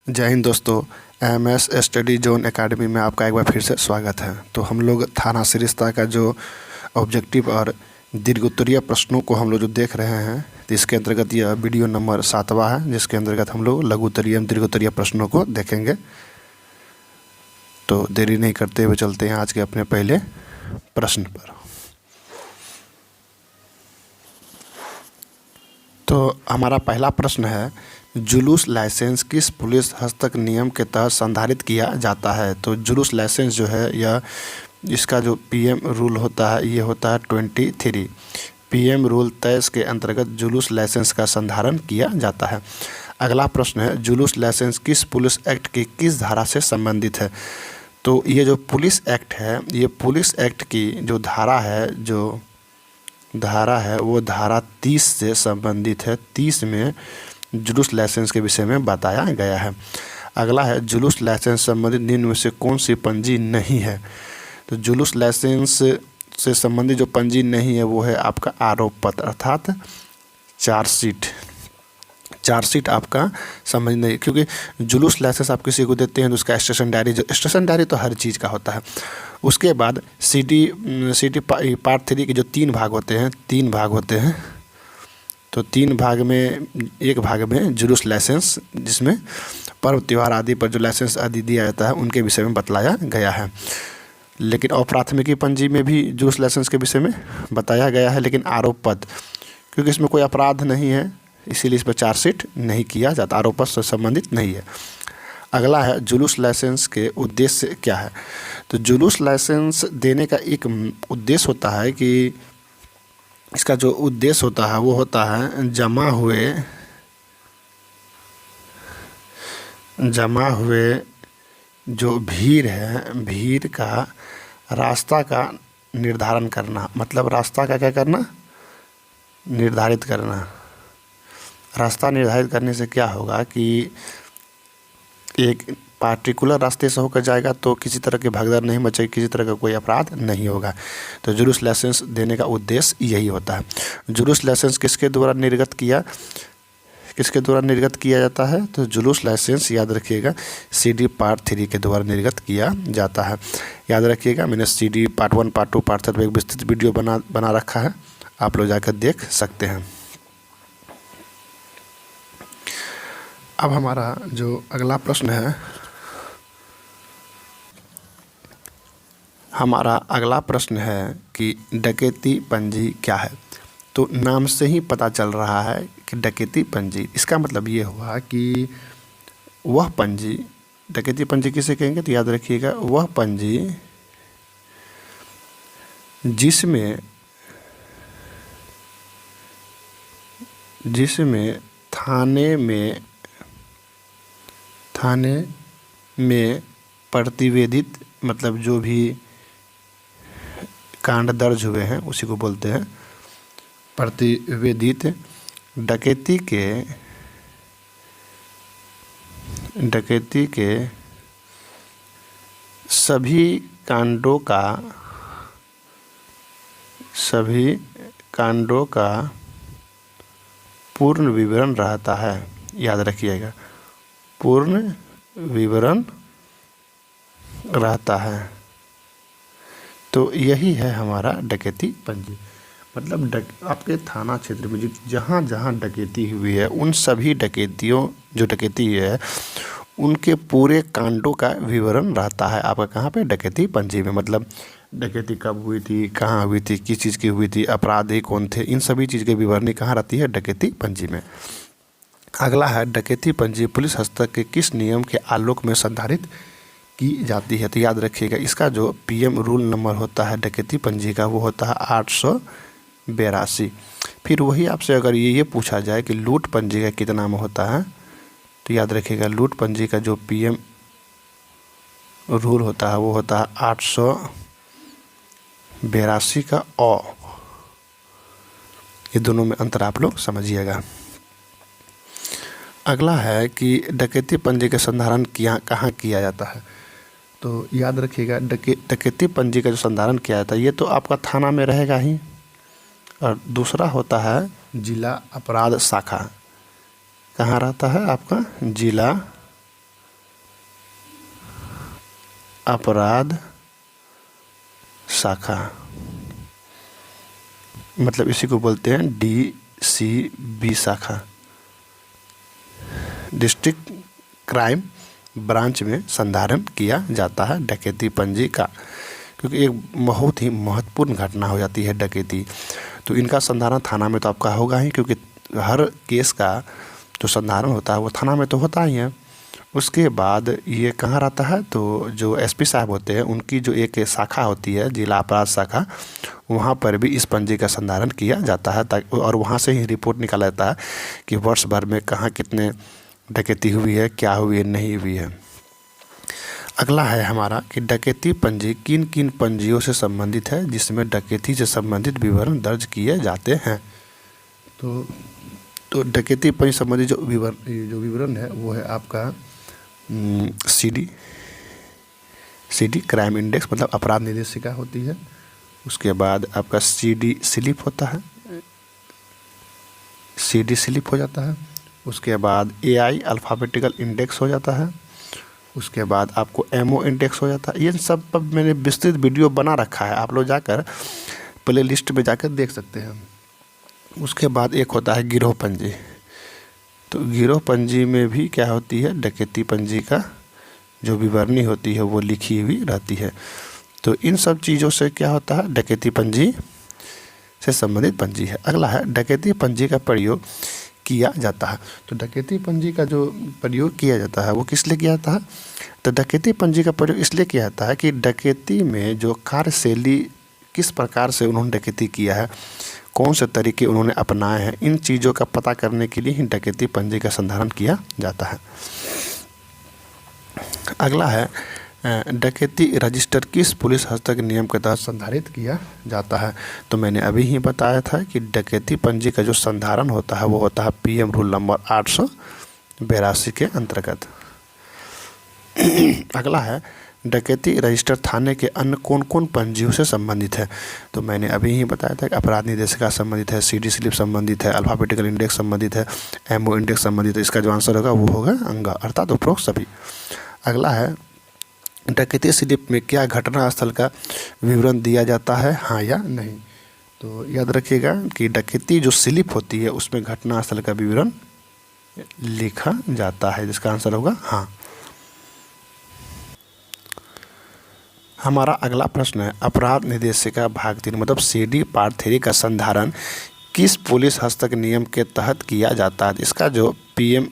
जय हिंद दोस्तों। MS study zone academy में आपका एक बार फिर से स्वागत है। तो हम लोग थाना सरिस्ता का जो ऑब्जेक्टिव और दीर्घोत्तरीय प्रश्नों को हम लोग जो देख रहे हैं, तो इसके अंतर्गत यह वीडियो नंबर 7वां है, जिसके अंतर्गत हम लोग लघुत्तरीय एवं दीर्घोत्तरीय प्रश्नों को देखेंगे। तो देरी नहीं करते हुए चलते हैं आज के अपने पहले प्रश्न पर। तो हमारा पहला प्रश्न है, जुलूस लाइसेंस किस पुलिस हस्तक नियम के तहत संधारित किया जाता है। तो जुलूस लाइसेंस जो है यह इसका जो पीएम रूल होता है ये होता है 23। पीएम रूल 23 के अंतर्गत जुलूस लाइसेंस का संधारण किया जाता है। अगला प्रश्न है, जुलूस लाइसेंस किस पुलिस एक्ट की किस धारा से संबंधित है। तो ये जो पुलिस एक्ट है, ये पुलिस एक्ट की जो धारा है वो धारा 30 से संबंधित है। 30 में जुलूस लाइसेंस के विषय में बताया गया है। अगला है, जुलूस लाइसेंस संबंधित निम्न में से कौन सी पंजी नहीं है। तो जुलूस लाइसेंस से संबंधित जो पंजी नहीं है वो है आपका आरोप पत्र अर्थात चार्जशीट आपका समझ नहीं, क्योंकि जुलूस लाइसेंस आप किसी को देते हैं तो उसका स्टेशन डायरी तो हर चीज़ का होता है। उसके बाद सीटी पार्ट 3 के जो 3 भाग होते हैं, तो 3 भाग में एक भाग में जुलूस लाइसेंस, जिसमें पर्व त्यौहार आदि पर जो लाइसेंस आदि दिया जाता है उनके विषय में बतलाया गया है। लेकिन अप्राथमिकी पंजी में भी जुलूस लाइसेंस के विषय में बताया गया है, लेकिन आरोप पत्र क्योंकि इसमें कोई अपराध नहीं है इसीलिए इस पर चार्जशीट नहीं किया जाता, आरोप पत्र से संबंधित नहीं है। अगला है, जुलूस लाइसेंस के उद्देश्य क्या है। तो जुलूस लाइसेंस देने का एक उद्देश्य होता है कि इसका जो उद्देश्य होता है वो होता है जमा हुए जो भीड़ है, भीड़ का रास्ता का निर्धारण करना। मतलब रास्ता का क्या करना, निर्धारित करना। रास्ता निर्धारित करने से क्या होगा कि एक पार्टिकुलर रास्ते से होकर जाएगा तो किसी तरह की भगदड़ नहीं मचेगी, किसी तरह का कोई अपराध नहीं होगा। तो जुलूस लाइसेंस देने का उद्देश्य यही होता है। जुलूस लाइसेंस किसके द्वारा निर्गत किया जाता है। तो जुलूस लाइसेंस याद रखिएगा सीडी पार्ट 3 के द्वारा निर्गत किया जाता है। याद रखिएगा, मैंने सीडी पार्ट 1 पार्ट 2 पार्ट 3 में एक विस्तृत वीडियो बना रखा है, आप लोग जाकर देख सकते हैं। अब हमारा जो अगला प्रश्न है, कि डकैती पंजी क्या है। तो नाम से ही पता चल रहा है कि डकैती पंजी, इसका मतलब ये हुआ कि वह पंजी, डकैती पंजी किसे कहेंगे। तो याद रखिएगा, वह पंजी जिसमें थाने में प्रतिवेदित, मतलब जो भी कांड दर्ज हुए हैं उसी को बोलते हैं प्रतिवेदित डकैती के सभी कांडों का पूर्ण विवरण रहता है। याद रखिएगा, पूर्ण विवरण रहता है। तो यही है हमारा डकैती पंजी। मतलब आपके थाना क्षेत्र में जहाँ जहाँ डकैती हुई है उन सभी डकैती है उनके पूरे कांडों का विवरण रहता है आपका कहाँ पे, डकैती पंजी में। मतलब डकैती कब हुई थी, कहाँ हुई थी, किस चीज़ की हुई थी, अपराधी कौन थे, इन सभी चीज़ की विवरणी कहाँ रहती है, डकैती पंजी में। अगला है, डकैती पंजी पुलिस हस्तक के किस नियम के आलोक में संधारित की जाती है। तो याद रखिएगा, इसका जो पीएम रूल नंबर होता है डकैती पंजी का वो होता है 882। फिर वही आपसे अगर ये पूछा जाए कि लूट पंजी का कितना में होता है, तो याद रखिएगा लूट पंजी का जो पीएम रूल होता है वो होता है 882 का अ। ये दोनों में अंतर आप लोग समझिएगा। अगला है कि डकैती पंजी का संधारण कहाँ किया जाता है। तो याद रखिएगा, डकैती पंजी का जो संधारण किया जाता है ये तो आपका थाना में रहेगा ही, और दूसरा होता है जिला अपराध शाखा। कहाँ रहता है आपका, जिला अपराध शाखा, मतलब इसी को बोलते हैं DCB शाखा, डिस्ट्रिक्ट क्राइम ब्रांच में संधारण किया जाता है डकैती पंजी का। क्योंकि एक बहुत ही महत्वपूर्ण घटना हो जाती है डकैती, तो इनका संधारण थाना में तो आपका होगा ही, क्योंकि हर केस का जो संधारण होता है वो थाना में तो होता ही है। उसके बाद ये कहाँ रहता है, तो जो SP साहब होते हैं उनकी जो एक शाखा होती है, जिला अपराध शाखा, वहाँ पर भी इस पंजी का संधारण किया जाता है, ताकि और वहाँ से ही रिपोर्ट निकाला जाता है कि वर्ष भर में कहाँ कितने डकैती हुई है, क्या हुई है, नहीं हुई है। अगला है हमारा कि डकैती पंजी किन किन पंजियों से संबंधित है, जिसमें डकैती से संबंधित विवरण दर्ज किए जाते हैं। तो डकैती पंजी संबंधित जो विवरण है वो है आपका CD क्राइम इंडेक्स, मतलब अपराध निर्देशिका होती है। उसके बाद आपका CD स्लिप होता है, CD स्लिप हो जाता है। उसके बाद AI अल्फ़ाबेटिकल इंडेक्स हो जाता है। उसके बाद आपको MO इंडेक्स हो जाता है। ये सब पर मैंने विस्तृत वीडियो बना रखा है, आप लोग जाकर प्ले लिस्ट में जाकर देख सकते हैं। उसके बाद एक होता है गिरोह पंजी। तो गिरोह पंजी में भी क्या होती है, डकैती पंजी का जो विवरणी होती है वो लिखी हुई रहती है। तो इन सब चीज़ों से क्या होता है, डकैती पंजी से संबंधित पंजी है। अगला है डकैती पंजी का प्रयोग किया जाता है। तो डकैती पंजी का जो प्रयोग किया जाता है वो किस लिए किया जाता है, तो डकैती पंजी का प्रयोग इसलिए किया जाता है कि डकैती में जो कार्यशैली किस प्रकार से उन्होंने डकैती किया है, कौन से तरीके उन्होंने अपनाए हैं, इन चीज़ों का पता करने के लिए ही डकैती पंजी का संधारण किया जाता है। अगला है डकैती रजिस्टर किस पुलिस हस्तक नियम के तहत संधारित किया जाता है। तो मैंने अभी ही बताया था कि डकैती पंजी का जो संधारण होता है वो होता है PM रूल नंबर 882 के अंतर्गत। अगला है डकैती रजिस्टर थाने के अन्य कौन कौन पंजियों से संबंधित है। तो मैंने अभी ही बताया था कि अपराध निर्देशिका संबंधित है, CD स्लिप संबंधित है, अल्फ़ाबेटिकल इंडेक्स संबंधित है, MO इंडेक्स संबंधित है। इसका जो आंसर होगा वो होगा अंग, अर्थात उपरोक्त सभी। अगला है डकैती स्लिप में क्या घटना स्थल का विवरण दिया जाता है, हाँ या नहीं। तो याद रखिएगा कि डकैती जो स्लिप होती है उसमें घटना स्थल का विवरण लिखा जाता है, जिसका आंसर होगा हाँ। हमारा अगला प्रश्न है अपराध निर्देशिका भाग 3 मतलब CD पार्ट 3 का संधारण किस पुलिस हस्तक नियम के तहत किया जाता है। इसका जो PM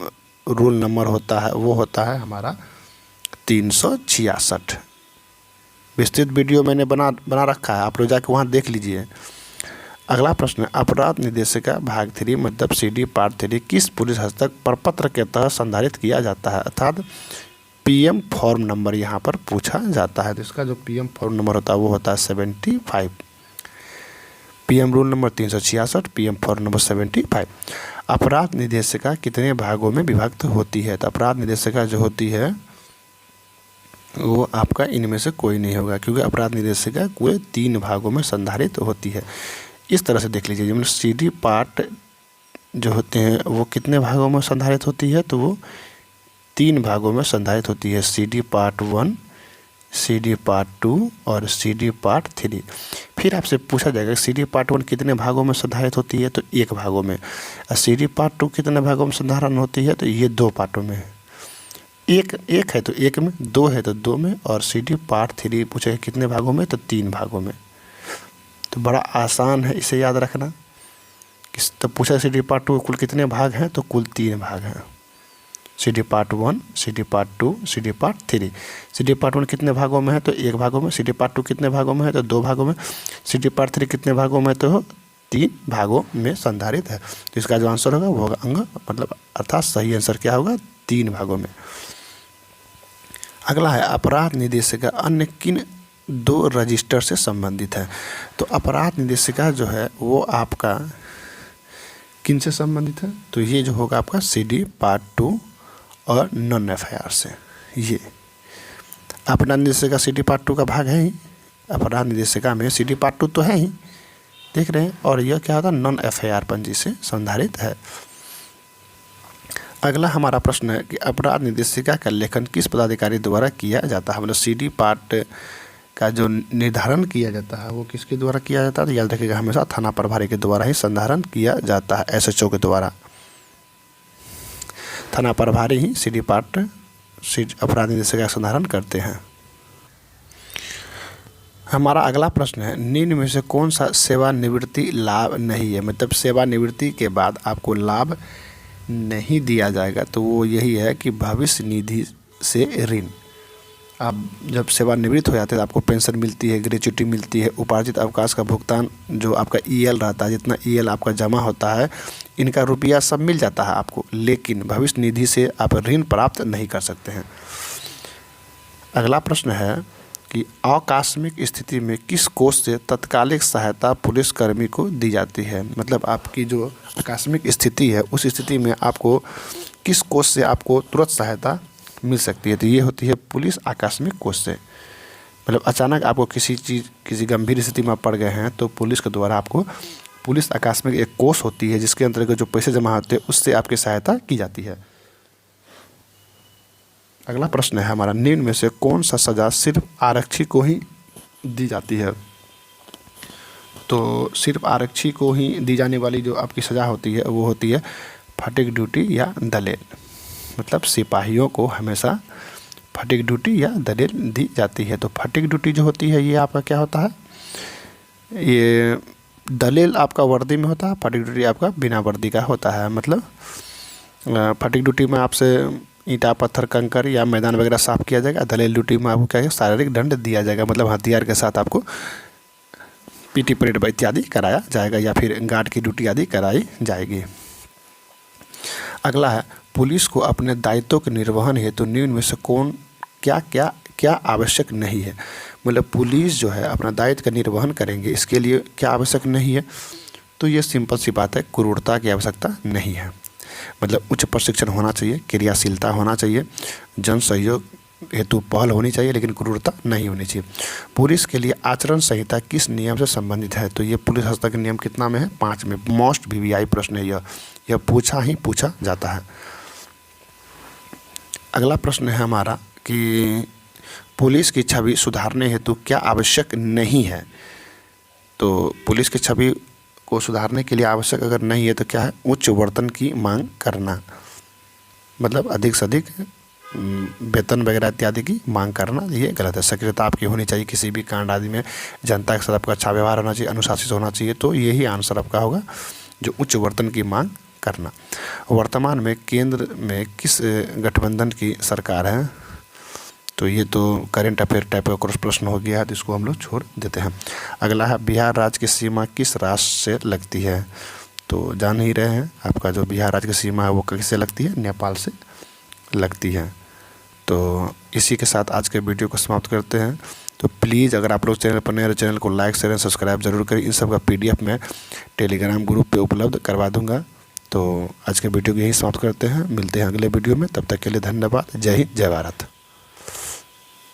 रूल नंबर होता है वो होता है हमारा 366। विस्तृत वीडियो मैंने बना रखा है, आप लोग जाके वहाँ देख लीजिए। अगला प्रश्न है अपराध निर्देशिका भाग 3 मतलब CD पार्ट 3 किस पुलिस हस्तक प्रपत्र के तहत संधारित किया जाता है, अर्थात PM फॉर्म नंबर यहाँ पर पूछा जाता है। तो इसका जो PM फॉर्म नंबर होता है वो होता है 75। PM rule number 366, PM form number 75। अपराध निर्देशिका कितने भागों में विभक्त होती है। तो अपराध निर्देशिका जो होती है वो आपका इनमें से कोई नहीं होगा, क्योंकि अपराध निर्देशिका पूरे 3 भागों में संधारित होती है। इस तरह से देख लीजिए, मतलब CD पार्ट जो होते हैं वो कितने भागों में संधारित होती है, तो वो 3 भागों में संधारित होती है, CD पार्ट 1, CD पार्ट 2 और CD पार्ट 3। फिर आपसे पूछा जाएगा CD पार्ट 1 कितने भागों में संधारित होती है, तो 1 भागों में। और CD पार्ट 2 कितने भागों में संधारण होती है, तो ये 2 पार्टों में है। एक है तो 1 में, 2 है तो 2 में, और CD पार्ट 3 पूछेगा कितने भागों में, तो 3 भागों में। तो बड़ा आसान है इसे याद रखना। तो पूछा CD पार्ट 2 कुल कितने भाग हैं, तो कुल 3 भाग हैं। CD part 1, CD part 2, CD part 3। CD part 1 कितने भागों में है, तो 1 भागों में। CD पार्ट 2 कितने भागों में है, तो 2 भागों में। CD पार्ट 3 कितने भागों में, तो 3 भागों में संधारित है। तो इसका जो आंसर होगा वो होगा अंग, मतलब अर्थात सही आंसर क्या होगा, 3 भागों में। अगला है अपराध निर्देशिका अन्य किन 2 रजिस्टर से संबंधित है। तो अपराध निर्देशिका जो है वो आपका किन से संबंधित है, तो ये जो होगा आपका CD पार्ट 2 और नॉन FIR से। ये अपराध निर्देशिका CD पार्ट 2 का भाग है ही, अपराध निर्देशिका में CD पार्ट 2 तो है ही, देख रहे हैं। और यह क्या होता है, नॉन FIR पंजी से संधारित है। अगला हमारा प्रश्न है कि अपराध निर्देशिका का लेखन किस पदाधिकारी द्वारा किया जाता है। मतलब CD पार्ट का जो निर्धारण किया जाता है वो किसके द्वारा किया जाता है, तो याद रखिएगा हमेशा थाना प्रभारी के द्वारा ही संधारण किया जाता है, SHO के द्वारा। थाना प्रभारी ही CD पार्ट अपराध निर्देशिका का संधारण करते हैं। हमारा अगला प्रश्न है, निम्न में से कौन सा सेवानिवृत्ति लाभ नहीं है। मतलब सेवानिवृत्ति के बाद आपको लाभ नहीं दिया जाएगा, तो वो यही है कि भविष्य निधि से ऋण। आप जब सेवानिवृत्त हो जाते हैं तो आपको पेंशन मिलती है, ग्रेच्युटी मिलती है, उपार्जित अवकाश का भुगतान जो आपका EL रहता है, जितना EL आपका जमा होता है, इनका रुपया सब मिल जाता है आपको, लेकिन भविष्य निधि से आप ऋण प्राप्त नहीं कर सकते हैं। अगला प्रश्न है कि आकस्मिक स्थिति में किस कोष से तत्कालिक सहायता पुलिसकर्मी को दी जाती है। मतलब आपकी जो आकस्मिक स्थिति है उस स्थिति में आपको किस कोष से आपको तुरंत सहायता मिल सकती है, तो ये होती है पुलिस आकस्मिक कोष से। मतलब अचानक आपको किसी गंभीर स्थिति में पड़ गए हैं तो पुलिस के द्वारा आपको पुलिस आकस्मिक एक कोष होती है जिसके अंतर्गत जो पैसे जमा होते हैं उससे आपकी सहायता की जाती है। अगला प्रश्न है हमारा, निम्न में से कौन सा सज़ा सिर्फ आरक्षी को ही दी जाती है। तो सिर्फ आरक्षी को ही दी जाने वाली जो आपकी सज़ा होती है वो होती है फटीग ड्यूटी या दलेल। मतलब सिपाहियों को हमेशा फटीग ड्यूटी या दलेल दी जाती है। तो फटीग ड्यूटी जो होती है ये आपका क्या होता है, ये दलेल आपका वर्दी में होता है, फटीग ड्यूटी आपका बिना वर्दी का होता है। मतलब फटीग ड्यूटी में आपसे ईंटा पत्थर कंकर या मैदान वगैरह साफ़ किया जाएगा, दलेल ड्यूटी में आपको क्या है शारीरिक दंड दिया जाएगा। मतलब हथियार के साथ आपको PT परेड इत्यादि कराया जाएगा या फिर गार्ड की ड्यूटी आदि कराई जाएगी। अगला है, पुलिस को अपने दायित्वों के निर्वहन हेतु निम्न में से कौन क्या आवश्यक नहीं है। मतलब पुलिस जो है अपना दायित्व का निर्वहन करेंगे, इसके लिए क्या आवश्यक नहीं है, तो ये सिंपल सी बात है, क्रूरता की आवश्यकता नहीं है। मतलब उच्च प्रशिक्षण होना चाहिए, क्रियाशीलता होना चाहिए, जन सहयोग हेतु पहल होनी चाहिए, लेकिन क्रूरता नहीं होनी चाहिए। पुलिस के लिए आचरण संहिता किस नियम से संबंधित है, तो ये पुलिस हस्तक नियम कितना में है, 5 में। मोस्ट VVI प्रश्न है यह पूछा जाता है। अगला प्रश्न है हमारा कि पुलिस की छवि सुधारने हेतु क्या आवश्यक नहीं है। तो पुलिस की छवि को सुधारने के लिए आवश्यक अगर नहीं है तो क्या है, उच्च वेतन की मांग करना। मतलब अधिक से अधिक वेतन वगैरह इत्यादि की मांग करना, ये गलत है। सक्रियता आपकी होनी चाहिए किसी भी कांड आदि में, जनता के साथ आपका अच्छा व्यवहार होना चाहिए, अनुशासित होना चाहिए, तो यही आंसर आपका होगा जो उच्च वेतन की मांग करना। वर्तमान में केंद्र में किस गठबंधन की सरकार है, तो ये तो करेंट अफेयर टाइप का क्रॉस प्रश्न हो गया है, तो इसको हम लोग छोड़ देते हैं। अगला है, बिहार राज्य की सीमा किस राष्ट्र से लगती है। तो जान ही रहे हैं आपका जो बिहार राज्य की सीमा है वो किससे लगती है, नेपाल से लगती है। तो इसी के साथ आज के वीडियो को समाप्त करते हैं। तो प्लीज़ अगर आप लोग चैनल पर नए चैनल को लाइक शेयर सब्सक्राइब जरूर करें। इन सब का PDF मैं टेलीग्राम ग्रुप पे उपलब्ध करवा दूंगा। तो आज के वीडियो को यही समाप्त करते हैं, मिलते हैं अगले वीडियो में, तब तक के लिए धन्यवाद। जय हिंद, जय भारत।